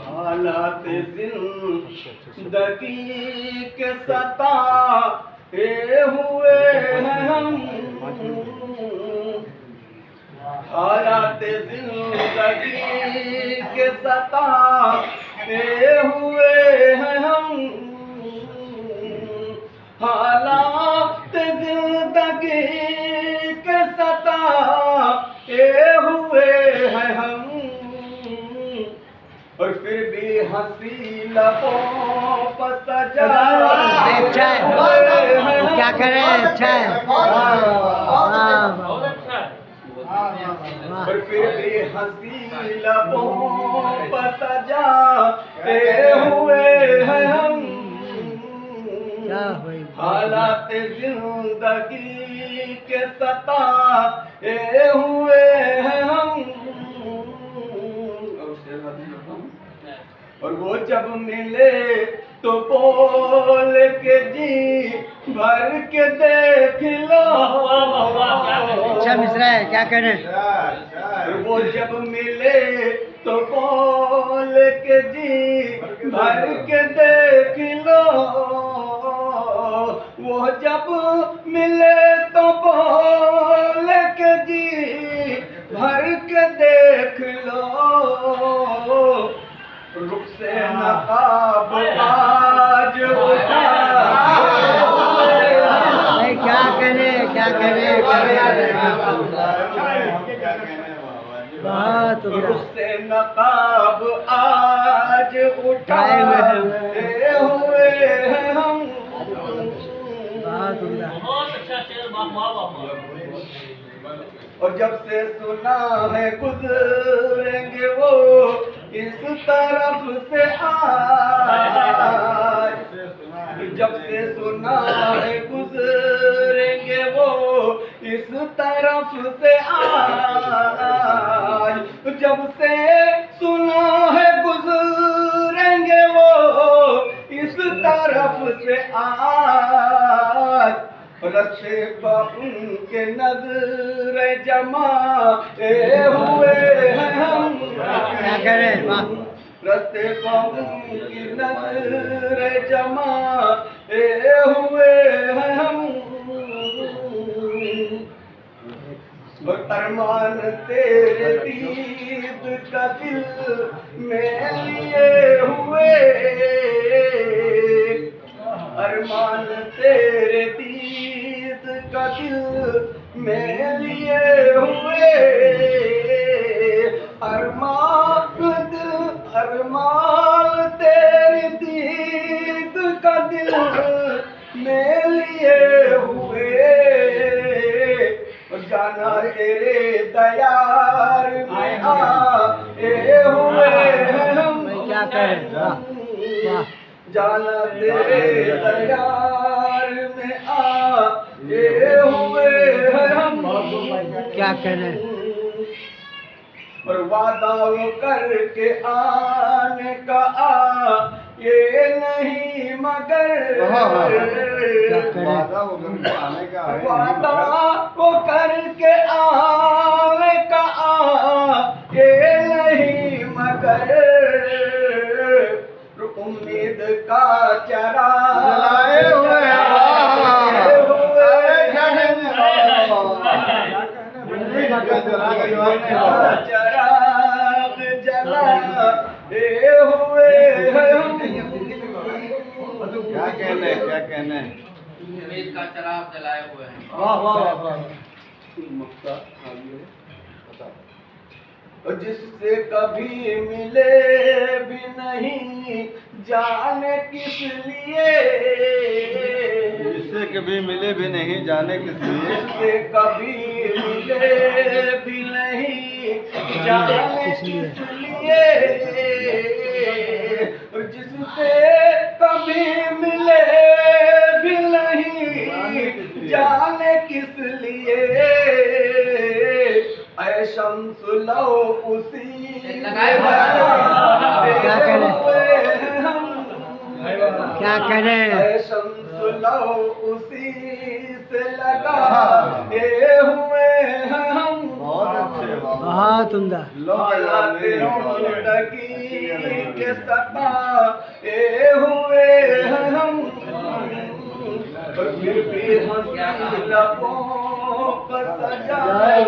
हालात जिंदगी के सताए हुए हैं हम, हालात जिंदगी के सताए हुए हैं हम, हालात जिंदगी के सताए हुए हैं हम, और फिर भी हंसी लबों पर सजा। अच्छा है, क्या करें, अच्छा है, और फिर भी हंसी लबों पर सजा हुए हैं हम, हालात जिंदगी के सताए हुए हैं हम, और वो जब मिले तो बोल के जी भर के देख लो। अच्छा मिश्रा है, क्या करें। वो जब मिले तो बोल के जी भर के देख लो, वो जब मिले तो बोल के जी भर के देख लो, रुख से नकाब आज उठा। क्या करे, क्या करे, बहुत रुख से नकाब आज उठाए हुए हैं हम, और जब से सुना है गुजरेंगे वो इस तरफ से आज, जब से सुना है गुजरेंगे वो इस तरफ से आज, जब से सुना है गुजरेंगे वो इस तरफ से आज, रस्ते पर उनके नजर जमा हुए हैं हम, क्या करें, रस्ते पर उनकी नजर जमा हुए हैं हम, और अरमान तेरे दीद का दिल में लिए हुए, अरमान तेरे दीद का दिल में लिए हुए, अरमान तेरे दीद का दिल में लिए हुए, जाना तेरे दयार में आए हुए हैं हम, क्या करें, जाना तेरे दयार में आए हुए हैं हम, क्या करें। और वादा वो करके आने का ये नहीं मगर, वादा वो करके आने का ये नहीं मगर, उम्मीद का चरा जलाए हुए चराग जलाए हुए हैं, क्या कहने, क्या कहने, उम्मीद का चराग जलाए हुए हैं। वाह वाह वाह। जिससे कभी मिले भी नहीं जाने किस लिए, जिससे कभी मिले भी नहीं जाने किस लिए, जिससे कभी मिले भी नहीं जाने किस लिए, जिससे कभी मिले भी नहीं जाने किस लिए, ऐ शम्स लो उसी क्या करें, ऐ शम्स लो उसी से लगा हुए हैं हम, बहुत अच्छे। बहुत उम्दा। हालात जिंदगी के सताए हुए हैं हम, और फिर भी हंसी लबों पर सजाए